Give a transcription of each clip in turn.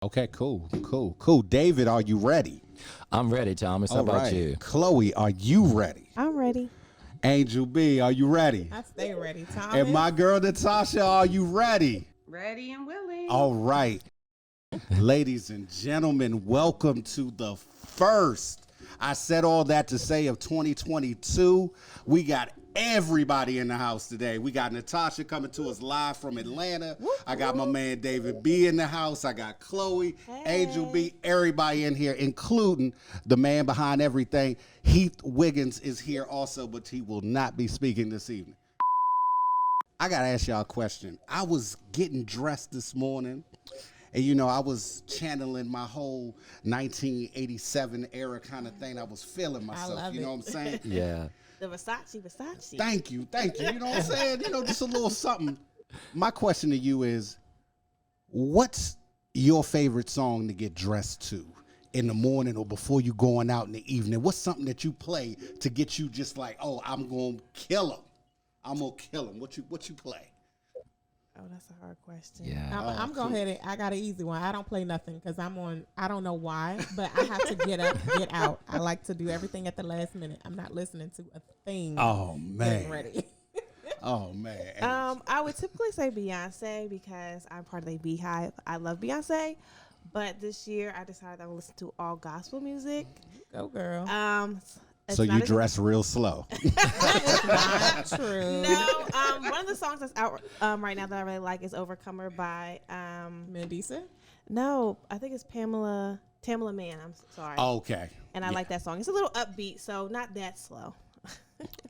Okay, cool. David, are you ready? I'm ready, Thomas. How All about right. you? Chloe, are you ready? I'm ready. Angel B, are you ready? I stay ready, And Thomas. my girl Natasha, are you ready? Ready and willing. All right. Ladies and gentlemen, welcome to the first. I said all that to say of 2022. We got everybody in the house today. We got Natasha coming to us live from Atlanta. I got my man David B in the house. I got Chloe, Angel B, everybody in here, including the man behind everything. Heath Wiggins is here also, but he will not be speaking this evening. I got to ask y'all a question. I was getting dressed this morning. And, you know, I was channeling my whole 1987 era kind of thing. I was feeling myself. love You know it. what I'm saying? Yeah. The Versace. Thank you. You know what I'm saying? You know, just a little something. My question to you is, what's your favorite song to get dressed to in the morning or before you going out in the evening? What's something that you play to get you just like, oh, I'm going to kill him. I'm going to kill him. What you play? Oh, that's a hard question. Yeah. I'm going ahead and I got an easy one. I don't play nothing because I don't know why, but I have to get up, get out. I like to do everything at the last minute. I'm not listening to a thing. Oh, Getting man. ready. Oh, man. I would typically say Beyonce because I'm part of the Beehive. I love Beyonce, but this year I decided I would listen to all gospel music. Go girl. It's So not you as- dress real slow. Not true. No, one of the songs that's out right now that I really like is "Overcomer" by Mendiza? no, I think it's Tamala Mann. I'm sorry, Okay. and I like that song. It's a little upbeat, so not that slow.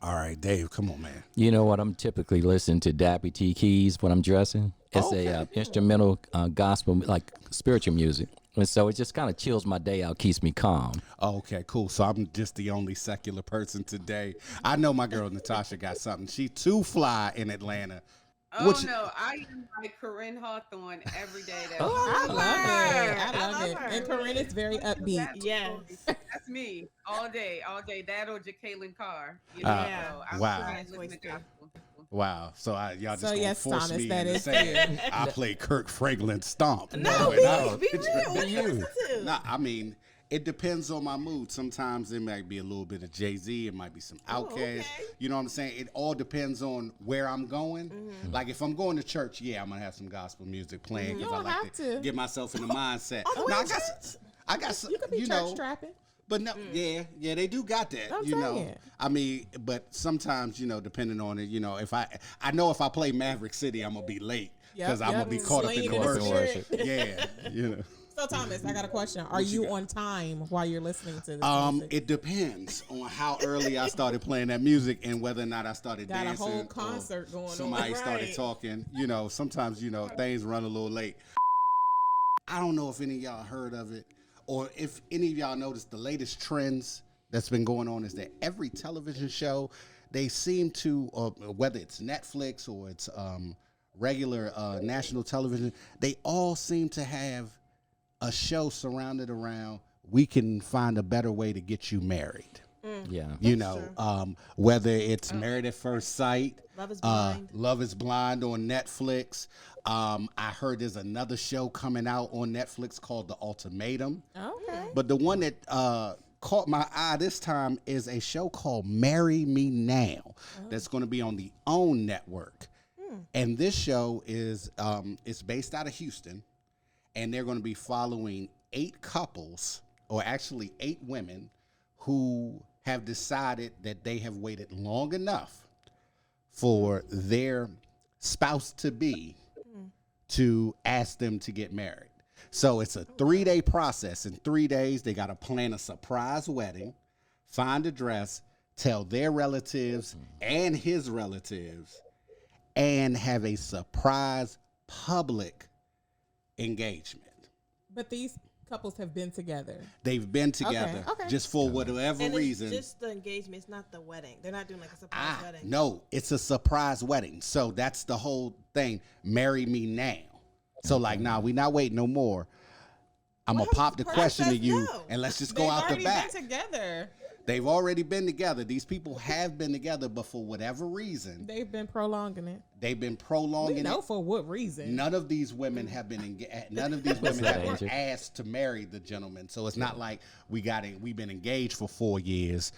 All right, Dave, come on, man. You know what? I'm typically listening to Dappy T Keys when I'm dressing. It's a instrumental gospel, like spiritual music. And so it just kind of chills my day out, keeps me calm. Okay, cool. So I'm just the only secular person today. I know my girl Natasha got something. She too fly in Atlanta. Oh What you- no, I am like Corinne Hawthorne every day. That I love her. it. I I love love it. her. And Corinne is very upbeat. Yes. That's me all day. That or Jacqueline Carr. You Yeah. so I'm Wow. trying to listen to gospel. Wow. So y'all just So gonna yes, force Thomas, me that into is saying you. I play Kirk Franklin Stomp. No, Wait, be real. What do you listen to? Nah, I mean, it depends on my mood. Sometimes it might be a little bit of Jay-Z. It might be some Outkast. okay. You know what I'm saying? It all depends on where I'm going. Like if I'm going to church, yeah, I'm going to have some gospel music playing You because I don't like have to. get myself in the mindset. Oh, Now, wait, I got some, You could be you church know, strapping. but no, yeah, they do got that. I'm you know, saying. I mean, but sometimes, you know, depending on it, you know, if I know if I play Maverick City, I'm gonna be late because I'm gonna be caught up in Swinging the in the worship. spirit. Yeah, you know. So Thomas, I got a question. Are you you got? on time while you're listening to this music? It depends on how early I started playing that music and whether or not I started Got a dancing. whole or concert going on. Somebody started Right. talking. You know, sometimes you know things run a little late. I don't know if any of y'all heard of it or if any of y'all noticed the latest trends that's been going on is that every television show they seem to, or whether it's Netflix or it's regular national television, they all seem to have a show surrounded around we can find a better way to get you married. Yeah. You know, whether it's Married at First Sight, Love is Blind. Love is Blind on Netflix. I heard there's another show coming out on Netflix called The Ultimatum. Okay. But the one that caught my eye this time is a show called Marry Me Now that's going to be on the OWN network. And this show is it's based out of Houston, and they're going to be following 8 couples, or actually 8 women, who have decided that they have waited long enough for their spouse to be to ask them to get married. So it's a 3-day process. In 3 days, they got to plan a surprise wedding, find a dress, tell their relatives and his relatives, and have a surprise public engagement. But these couples have been together. They've been together okay. just for whatever And reason. it's just the engagement. It's not the wedding. They're not doing like a surprise wedding. No, it's a surprise wedding. So that's the whole thing. Marry me now. So like, nah, we not waiting no more. I'm gonna pop the question to you, No. and let's just They've go out the already back. been together. They've already been together. These people have been together, but for whatever reason, They've been prolonging it. they've been prolonging We know it. for what reason. None of these women have been none of these women have Angel? been asked to marry the gentleman. So it's not like we've been engaged for 4 years.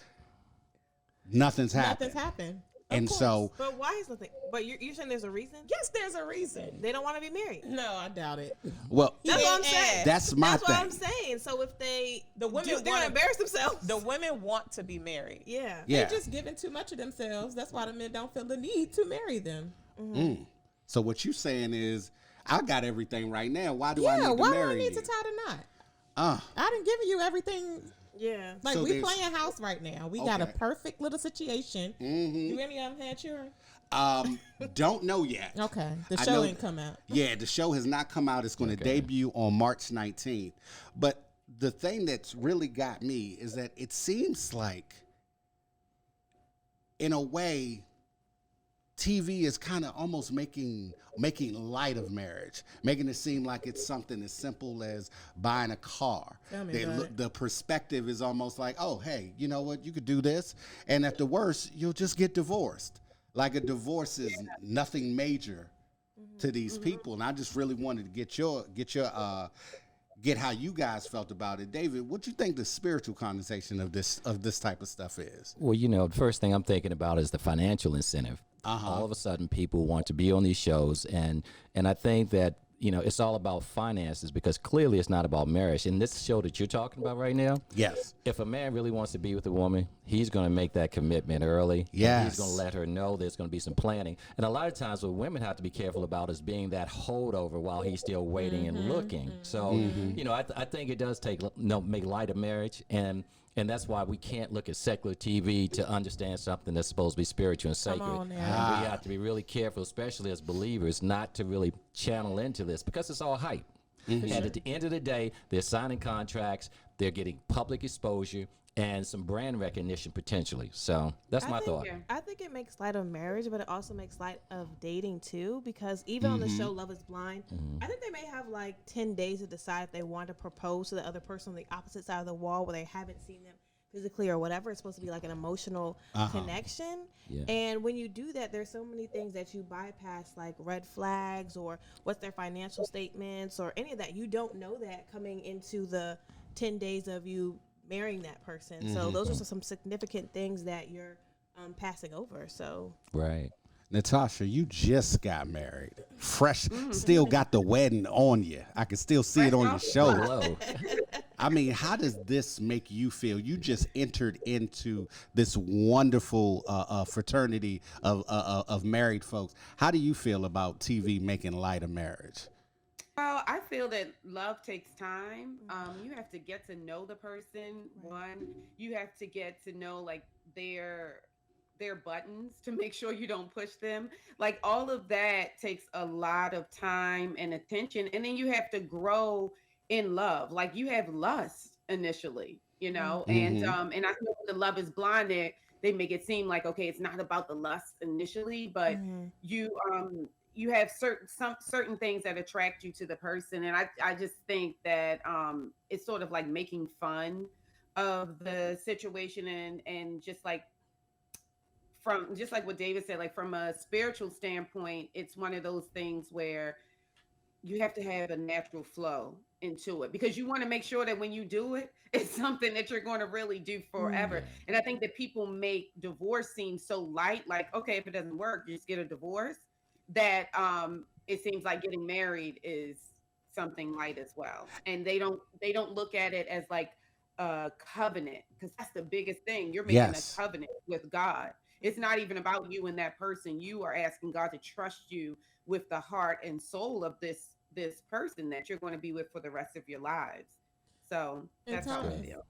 Nothing's happened. Nothing's happened. Of And course. so But why is nothing? But you're saying there's a reason? Yes, there's a reason. They don't want to be married. No, I doubt it. well, That's what I'm didn't saying. ask. that's my That's what thing. I'm saying. So if they The women they're gonna wanna- embarrass themselves. The women want to be married. Yeah. Yeah. They're just giving too much of themselves. That's why the men don't feel the need to marry them. So what you saying is, I got everything right now. Why do I Yeah, need to why do marry I need you? to tie the knot? Uh, I didn't give you everything. Yeah. Like, So we there's- playing house right now. We got a Okay. perfect little situation. Do any of them had children? don't know yet. Okay. The I show know- ain't come out. Yeah, the show has not come out. It's going to debut on March 19th. But the thing that's really got me is that it seems like, in a way, TV is kind of almost making light of marriage, making it seem like it's something as simple as buying a car. Tell me about it. The perspective is almost like, oh, hey, you know what? You could do this, and at the worst, you'll just get divorced. Like a divorce is nothing major to these people, and I just really wanted to get how you guys felt about it. David, what do you think the spiritual connotation of this type of stuff is? Well, the first thing I'm thinking about is the financial incentive. All of a sudden, people want to be on these shows, and I think that it's all about finances, because clearly it's not about marriage. In this show that you're talking about right now, Yes. if a man really wants to be with a woman, he's going to make that commitment early. Yes. He's going to let her know there's going to be some planning. And a lot of times what women have to be careful about is being that holdover while he's still waiting and looking. So, I think it does make light of marriage. And that's why we can't look at secular TV to understand something that's supposed to be spiritual and sacred. on now. And we have to be really careful, especially as believers, not to really channel into this, because it's all hype. And at the end of the day, they're signing contracts, they're getting public exposure, and some brand recognition potentially. So that's my thought. I think it makes light of marriage, but it also makes light of dating too, because even on the show Love is Blind, I think they may have like 10 days to decide if they want to propose to the other person on the opposite side of the wall where they haven't seen them physically or whatever. It's supposed to be like an emotional connection. Yeah. And when you do that, there's so many things that you bypass, like red flags or what's their financial statements or any of that. You don't know that coming into the 10 days of you marrying that person. So those are some significant things that you're passing over. So Right. Natasha, you just got married. Fresh, still got the wedding on you. I can still see it on your shoulder. Hello. I mean, how does this make you feel? You just entered into this wonderful fraternity of married folks. How do you feel about TV making light of marriage? Well, I feel that love takes time. You have to get to know the person. One, you have to get to know like their buttons to make sure you don't push them. Like all of that takes a lot of time and attention. And then you have to grow in love. Like you have lust initially, and I feel the Love is Blind they make it seem like, okay, it's not about the lust initially, but you have certain things that attract you to the person. And I just think that it's sort of like making fun of the situation and just like what David said, like from a spiritual standpoint, it's one of those things where you have to have a natural flow into it, because you want to make sure that when you do it, it's something that you're going to really do forever. And I think that people make divorce seem so light, like, okay, if it doesn't work, just get a divorce, that it seems like getting married is something light as well. And they don't look at it as like a covenant, because that's the biggest thing. You're making a covenant with God. It's not even about you and that person. You are asking God to trust you with the heart and soul of this person that you're going to be with for the rest of your lives. So that's how I feel.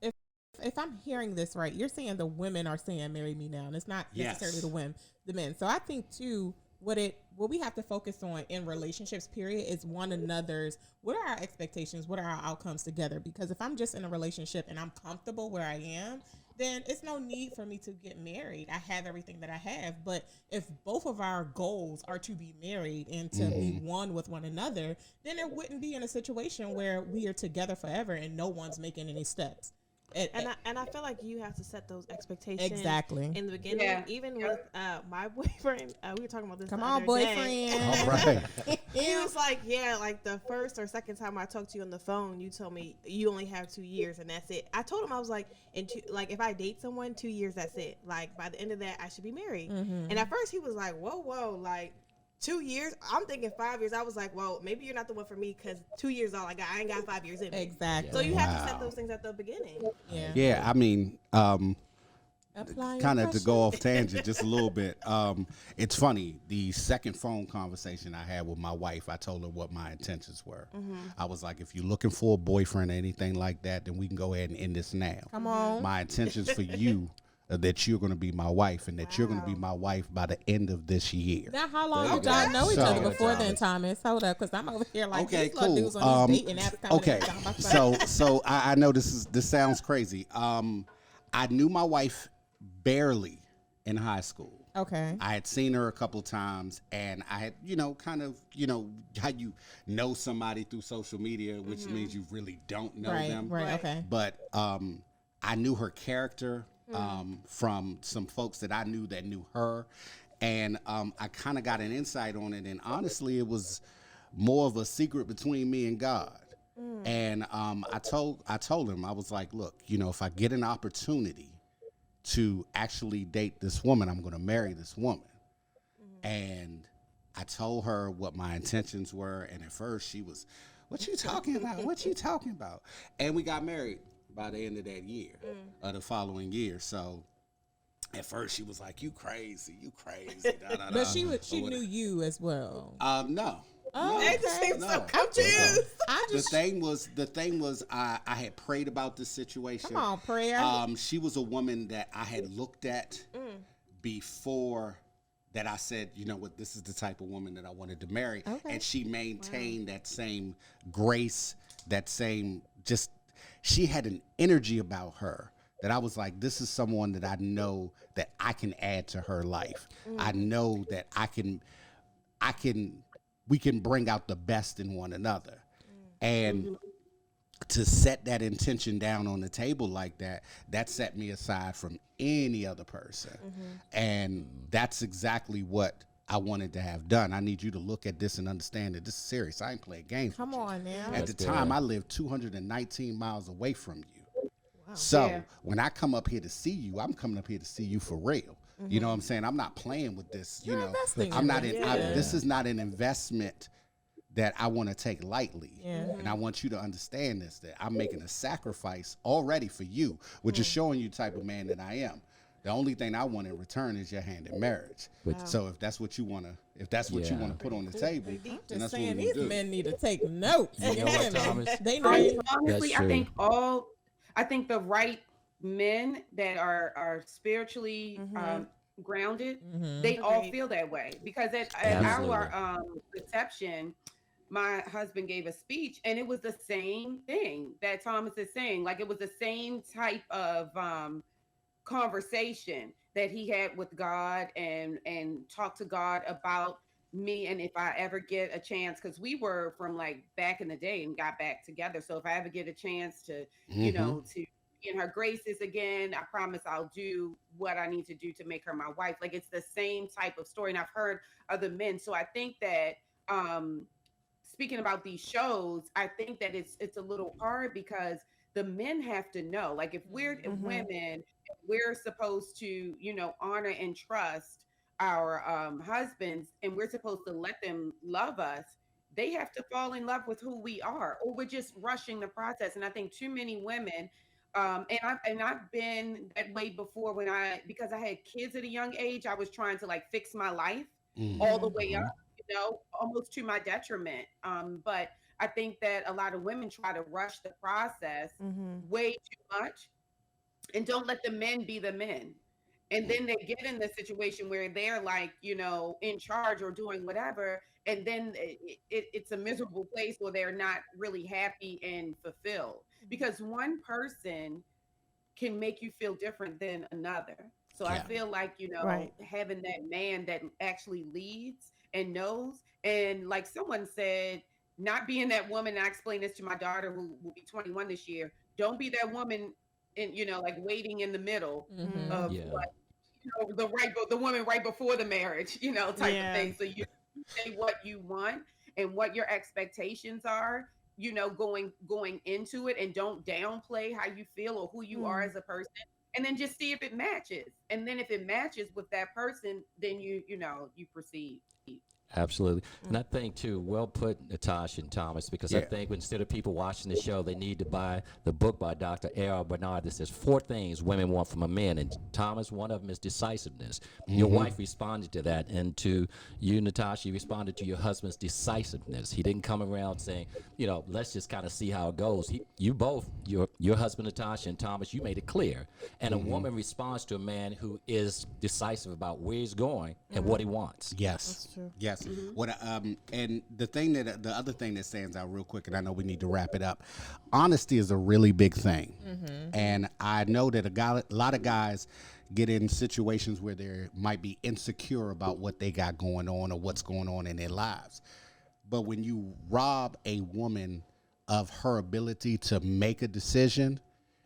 If I'm hearing this right, you're saying the women are saying marry me now, and it's not necessarily the men. So I think too, what we have to focus on in relationships, period, is one another's, what are our expectations, what are our outcomes together? Because if I'm just in a relationship and I'm comfortable where I am, then it's no need for me to get married. I have everything that I have. But if both of our goals are to be married and to be one with one another, then it wouldn't be in a situation where we are together forever and no one's making any steps. And I feel like you have to set those expectations Exactly. in the beginning. Yeah. Even with my boyfriend, we were talking about this. Come the on, other day. boyfriend. All right. He was like, yeah, like the first or second time I talked to you on the phone, you told me you only have 2 years and that's it. I told him, I was like, if I date someone, 2 years, that's it. Like by the end of that, I should be married. And at first he was like, whoa, like 2 years. I'm thinking 5 years. I was like, well, maybe you're not the one for me because 2 years all I got. I ain't got 5 years in me. Exactly. So you have to set Wow. those things at the beginning. Yeah. Yeah, I mean, Apply kind of to pressure. go off tangent just a little bit. It's funny. The second phone conversation I had with my wife, I told her what my intentions were. I was like, if you're looking for a boyfriend or anything like that, then we can go ahead and end this now. Come on. My intentions for you are that you're going to be my wife and that you're going to be my wife by the end of this year. Now, how long There you did y'all go. know each So- other before then, Thomas? Hold up, because I'm over here like Okay, these little cool. dudes on these dating apps coming Okay, in talking about stuff. so I know this sounds crazy. I knew my wife barely in high school. Okay. I had seen her a couple times, and I had, kind of, how you know somebody through social media, which means you really don't know Right. them. Right. Right. Okay. But I knew her character from some folks that I knew that knew her, and I kind of got an insight on it. And honestly, it was more of a secret between me and God. And I told him, I was like, look, if I get an opportunity to actually date this woman, I'm going to marry this woman. And I told her what my intentions were. And at first she was, what you talking about? What you talking about? And we got married by the end of that year, the following year. So at first she was like, you crazy. Da, da, da, But she or knew whatever. you as well. No. Oh, No. They just seem so No. confused. I The just thing was, I had prayed about this situation. come on, prayer. She was a woman that I had looked at before that I said, you know what, this is the type of woman that I wanted to marry. Okay. And she maintained that same grace, that same she had an energy about her that I was like, this is someone that I know that I can add to her life. I know that we can bring out the best in one another. And to set that intention down on the table like that set me aside from any other person. And that's exactly what I wanted to have done. I need you to look at this and understand that this is serious. I ain't playing games. Come with you. on now. At the That's time, good. I lived 219 miles away from you. So Yeah. when I come up here to see you, I'm coming up here to see you for real. You know what I'm saying? I'm not playing with this. You're investing I'm in not it. in. This is not an investment that I want to take lightly. Yeah. And I want you to understand this, that I'm making a sacrifice already for you, which is showing you the type of man that I am. The only thing I want in return is your hand in marriage. So if that's what you want to, Yeah. put on the table, then Just that's what saying, we're these gonna do. men need to take notes. You know what, Thomas? They need. Honestly, That's true. I think the right men that are spiritually grounded, they all Agreed. feel that way because at Absolutely. our reception, my husband gave a speech and it was the same thing that Thomas is saying. Like it was the same type of conversation that he had with God and talked to God about me and if I ever get a chance, because we were from like back in the day and got back together. So if I ever get a chance to, to be in her graces again, I promise I'll do what I need to do to make her my wife. Like it's the same type of story. And I've heard other men. So I think that speaking about these shows, I think that it's a little hard because the men have to know. Like if we're women, we're supposed to, honor and trust our husbands and we're supposed to let them love us. They have to fall in love with who we are, or we're just rushing the process. And I think too many women, and I've been that way before because I had kids at a young age, I was trying to like fix my life all the way up, almost to my detriment. But I think that a lot of women try to rush the process way too much and don't let the men be the men. And then they get in the situation where they're like, in charge or doing whatever. And then it's a miserable place where they're not really happy and fulfilled because one person can make you feel different than another. So I Yeah. feel like, Right. having that man that actually leads and knows. And like someone said, not being that woman, I explained this to my daughter who will be 21 this year. Don't be that woman in, like waiting in the middle of Yeah. what, the woman right before the marriage, type of Yeah. thing. So you say what you want and what your expectations are, going into it, and don't downplay how you feel or who you are as a person. And then just see if it matches. And then if it matches with that person, then you proceed. Absolutely. And I think, too, well put, Natasha and Thomas, because I Yeah. think instead of people watching the show, they need to buy the book by Dr. A.R. Bernard that says 4 things women want from a man. And, Thomas, one of them is decisiveness. Your wife responded to that. And to you, Natasha, you responded to your husband's decisiveness. He didn't come around saying, let's just kind of see how it goes. You both, your husband, Natasha, and Thomas, you made it clear. And a woman responds to a man who is decisive about where he's going and what he wants. Yes. That's true. Yes. What and the other thing that stands out real quick, and I know we need to wrap it up. Honesty is a really big thing, and I know that a lot of guys get in situations where they might be insecure about what they got going on or what's going on in their lives. But when you rob a woman of her ability to make a decision,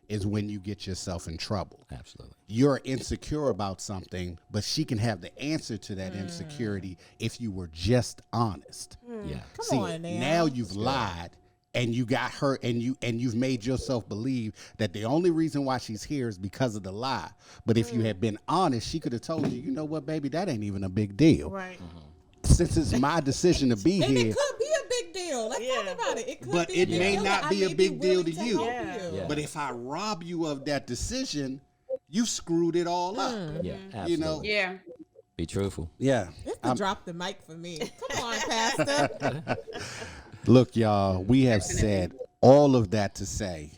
is when you get yourself in trouble. Absolutely. You're insecure about something, but she can have the answer to that insecurity if you were just honest. Yeah. Come on now. Now you've lied and you got her and you've made yourself believe that the only reason why she's here is because of the lie. But if you had been honest, she could have told you, you know what, baby, that ain't even a big deal. Right. Since it's my decision to be And here. it could be a big deal. Let's talk about it. It could But be a it big may deal. not I be a may big deal willing to you. help Yeah. you. Yeah. But if I rob you of that decision, you screwed it all up. Yeah. Absolutely. You know? Yeah. Be truthful. Yeah. It's to drop the mic for me. Come on, Pastor. Look, y'all, we have said all of that to say,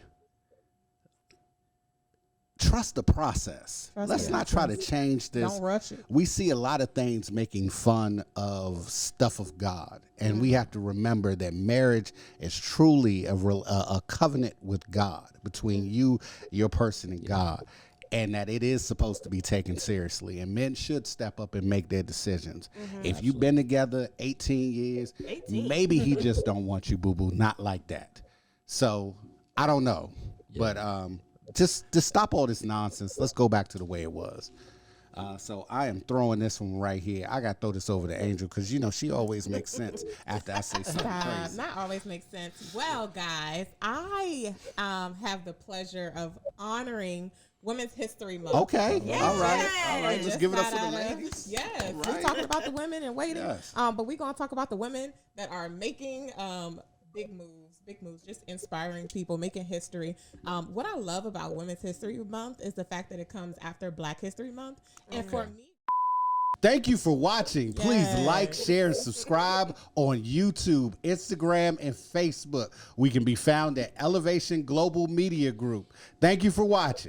trust the process. Trust Let's the not try to process. change this. Don't rush it. We see a lot of things making fun of stuff of God, and we have to remember that marriage is truly a covenant with God, between you, your person, and God, and that it is supposed to be taken seriously, and men should step up and make their decisions. If you've been together 18 years, 18. maybe he just don't want you, boo-boo, not like that. So I don't know, but just stop all this nonsense. Let's go back to the way it was. So I am throwing this one right here. I got to throw this over to Angel because, she always makes sense after I say something crazy. Not always makes sense. Well, guys, I have the pleasure of honoring Women's History Month. Okay. Yes. All right. Let's Just give it up got for the out of- ladies. Yes. All We're right. talking about the women and waiting. Yes. But we're going to talk about the women that are making big moves, just inspiring people, making history. What I love about Women's History Month is the fact that it comes after Black History Month. And for me, Thank you for watching. Please Yes. like, share, and subscribe on YouTube, Instagram, and Facebook. We can be found at Elevation Global Media Group. Thank you for watching.